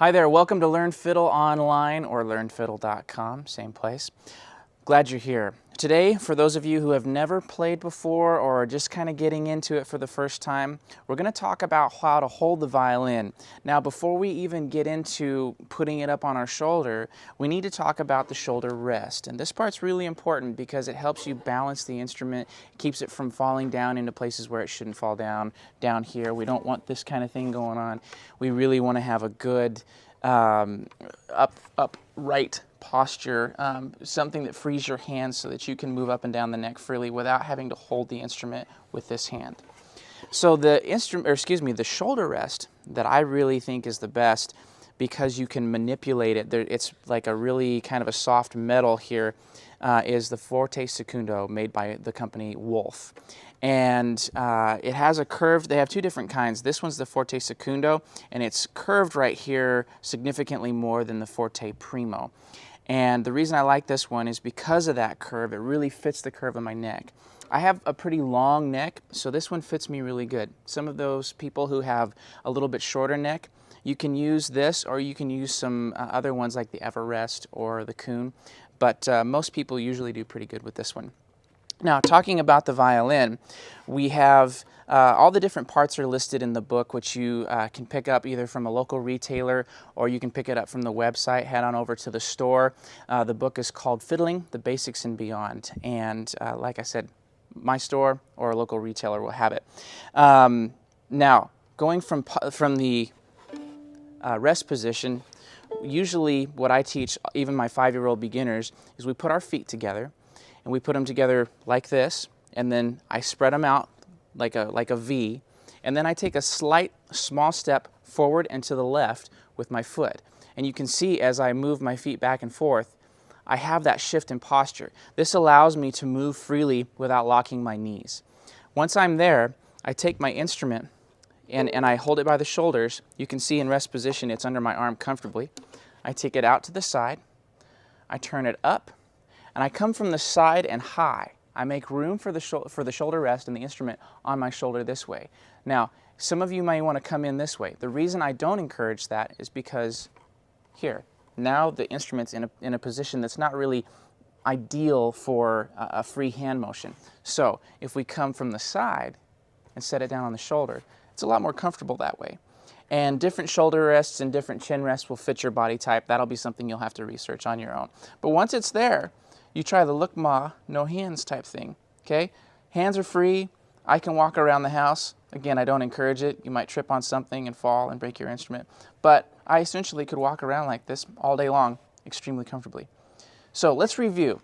Hi there, welcome to Learn Fiddle Online or learnfiddle.com, same place. Glad you're here. Today, for those of you who have never played before or are just kind of getting into it for the first time, we're going to talk about how to hold the violin. Now, before we even get into putting it up on our shoulder, we need to talk about the shoulder rest. And this part's really important because it helps you balance the instrument, keeps it from falling down into places where it shouldn't fall down here. We don't want this kind of thing going on. We really want to have a good upright posture, something that frees your hands so that you can move up and down the neck freely without having to hold the instrument with this hand. So the shoulder rest that I really think is the best because you can manipulate it. It's like a really kind of a soft metal here, is the Forte Secundo made by the company Wolf. And it has a curved, they have two different kinds. This one's the Forte Secundo, and it's curved right here significantly more than the Forte Primo. And the reason I like this one is because of that curve. It really fits the curve of my neck. I have a pretty long neck, so this one fits me really good. Some of those people who have a little bit shorter neck, you can use this or you can use some other ones like the Everest or the Coon, but most people usually do pretty good with this one. Now, talking about the violin, we have all the different parts are listed in the book, which you can pick up either from a local retailer or you can pick it up from the website. Head on over to the store. The book is called Fiddling, the Basics and Beyond. And like I said, my store or a local retailer will have it. Now, going from the rest position, usually what I teach, even my 5-year-old beginners, is we put our feet together. And we put them together like this, and then I spread them out like a V, and then I take a small step forward and to the left with my foot. And you can see as I move my feet back and forth, I have that shift in posture. This allows me to move freely without locking my knees. Once I'm there, I take my instrument and I hold it by the shoulders. You can see in rest position, it's under my arm comfortably. I take it out to the side, I turn it up, and I come from the side and high. I make room for the shoulder rest and the instrument on my shoulder this way. Now, some of you may want to come in this way. The reason I don't encourage that is because here, now the instrument's in a position that's not really ideal for a free hand motion. So if we come from the side and set it down on the shoulder, it's a lot more comfortable that way. And different shoulder rests and different chin rests will fit your body type. That'll be something you'll have to research on your own. But once it's there, you try the look ma, no hands type thing, okay? Hands are free. I can walk around the house. Again, I don't encourage it. You might trip on something and fall and break your instrument. But I essentially could walk around like this all day long, extremely comfortably. So let's review.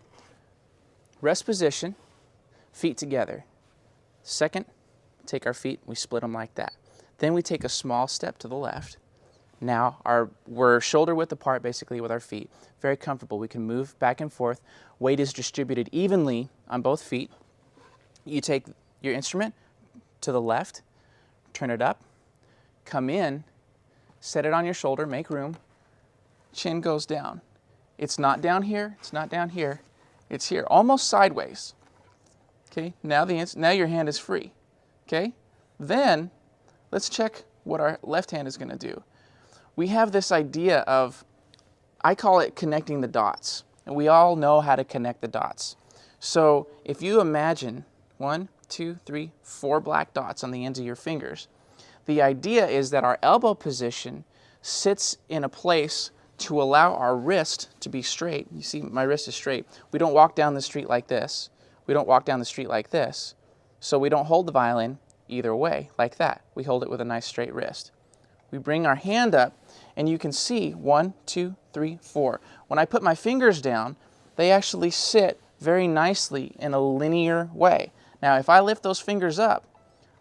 Rest position, feet together. Second, take our feet, we split them like that. Then we take a small step to the left. Now we're shoulder width apart basically with our feet. Very comfortable. We can move back and forth. Weight is distributed evenly on both feet. You take your instrument to the left, turn it up, come in, set it on your shoulder, make room. Chin goes down. It's not down here, it's not down here, it's here, almost sideways. Okay, now your hand is free. Okay, then let's check what our left hand is going to do. We have this idea of, I call it connecting the dots. And we all know how to connect the dots. So if you imagine 1, 2, 3, 4 black dots on the ends of your fingers, the idea is that our elbow position sits in a place to allow our wrist to be straight. You see my wrist is straight. We don't walk down the street like this. We don't walk down the street like this. So we don't hold the violin either way, like that. We hold it with a nice straight wrist. We bring our hand up, and you can see 1, 2, 3, 4. When I put my fingers down, they actually sit very nicely in a linear way. Now, if I lift those fingers up,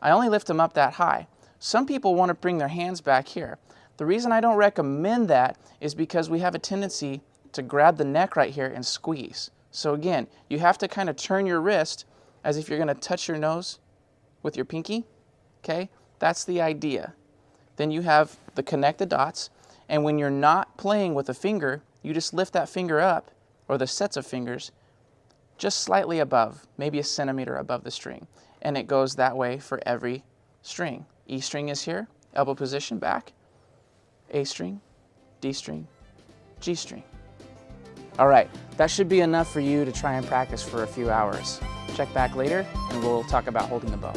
I only lift them up that high. Some people want to bring their hands back here. The reason I don't recommend that is because we have a tendency to grab the neck right here and squeeze. So again, you have to kind of turn your wrist as if you're going to touch your nose with your pinky. Okay? That's the idea. Then you have the connect the dots, and when you're not playing with a finger, you just lift that finger up, or the sets of fingers, just slightly above, maybe a centimeter above the string. And it goes that way for every string. E string is here, elbow position back, A string, D string, G string. All right, that should be enough for you to try and practice for a few hours. Check back later and we'll talk about holding the bow.